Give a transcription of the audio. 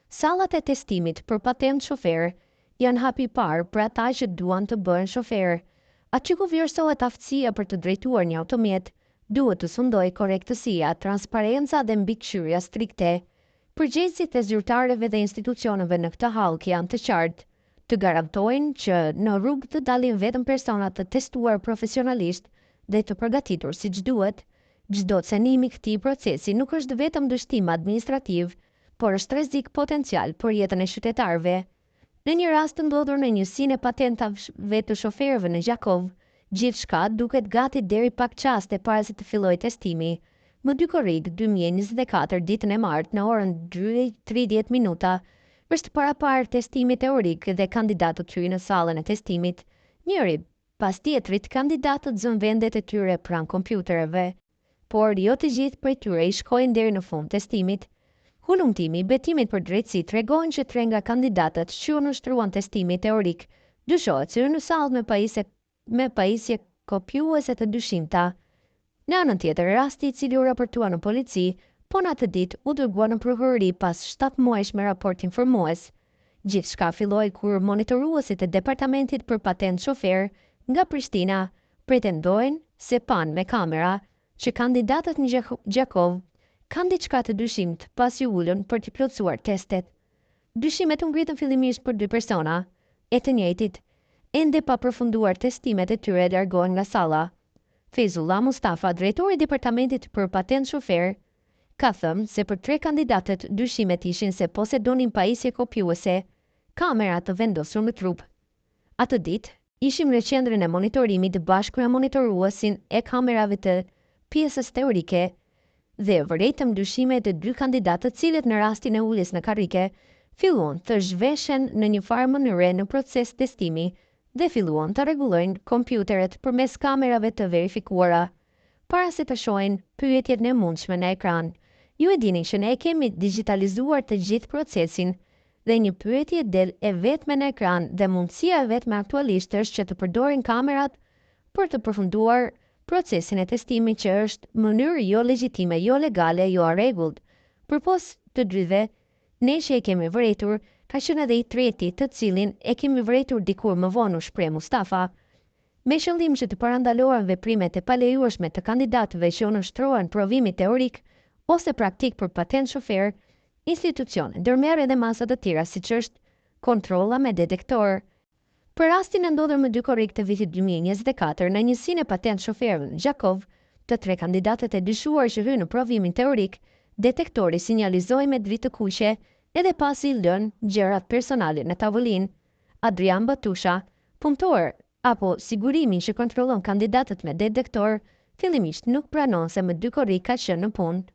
Sallat e testimit për patent shofer janë hapi parë për ata që duan të bëhen shofer. Aty ku vlerësohet aftësia për të drejtuar një automjet, duhet të sundoj korrektësia, transparenca dhe mbikëqyrja strikte. Përgjegjësit e zyrtarëve dhe institucioneve në këtë hallk janë të qartë, të garantojnë që në rrugë të dalin vetëm persona të testuar profesionalisht dhe të përgatitur siç duhet. Çdo cenim i këtij procesi nuk është vetëm dështim administrativ, por është rrezik potencial për jetën e qytetarëve. Në një rast të ndodhur në njësinë e patentave të shoferëve në Gjakov, gjithçka duket gati deri pak çaste para se të fillojë testimi. Më 2 korrik 2024 ditën e martë në orën 2:30 minuta, është paraparë testimi teorik dhe kandidatët hyjnë në sallën e testimit. Njëri pas tjetrit kandidatët zën vendet e tyre pranë kompjuterëve, por jo të gjithë prej tyre i shkojnë deri në fund testimit. Hulumtimi i betimit për drejtësi tregon që 3 nga kandidatët që ushtruan testimin teorik dyshohet se në sallë me pajisje kopjuese të dyshimta. Në anën tjetër, rasti i cili u raportua në polici, po në atë ditë u dërgua në prokurori pas 7 muajsh me raport informues. Gjithçka filloi kur monitoruesit e Departamentit për Patent Shofer nga Prishtina pretendojnë se pan me kamera që kandidatët në Gjakov kanë diçka të dyshimt pasi ulën për të plotësuar testet. Dyshimet u ngritën fillimisht për 2 persona, e të njëjtit, ende pa përfunduar testimet e tyre largohen nga salla. Fezullah Mustafa, drejtori i Departamentit për Patent Shofer, ka thënë se për 3 kandidatët dyshimet ishin se posedonin pajisje kopjuese, kamera të vendosur në trup. Atë ditë, ishim në qendrën e monitorimit bashkë me monitoruesin e kamerave të pjesës teorike dhe vërejtëm dyshimet e 2 kandidatët cilët në rastin e uljes në karrike filluan të zhveshen në një farë mënyre në proces testimi dhe filluan të rregullojnë kompjuteret përmes kamerave të verifikuara, para se të shohin pyetjet e mundshme në ekran. Ju e dini që ne kemi digitalizuar të gjithë procesin dhe një pyetje del e vetme në ekran dhe mundësia e vetme aktualisht është që të përdorin kamerat për të përfunduar procesin e testimit që është mënyrë jo legjitime, jo legale, jo e rregullt. Përpos të dyve, ne që e kemi vërejtur, ka qenë edhe i treti të cilin e kemi vërejtur dikur më vonë, shpreh Mustafa. Me qëllim që të parandalohen veprimet e palejueshme të kandidatëve që ushtrohen provimit teorik ose praktik për patent shofer, institucione ndërmerr edhe masa të tjera siç është kontrolla me detektor. Për rastin e ndodhur më 2 korrik të vitit 2024 në njësinë e patent shoferëve në Gjakov, të 3 kandidatët e dyshuar që hynë në provimin teorik, detektori sinjalizoi me dritë të kuqe edhe pasi lën gjërat personale në tavolinë. Adrian Batusha, punëtor apo sigurimin që kontrollon kandidatët me detektor, fillimisht nuk pranon se më 2 korrik ka qenë në punë.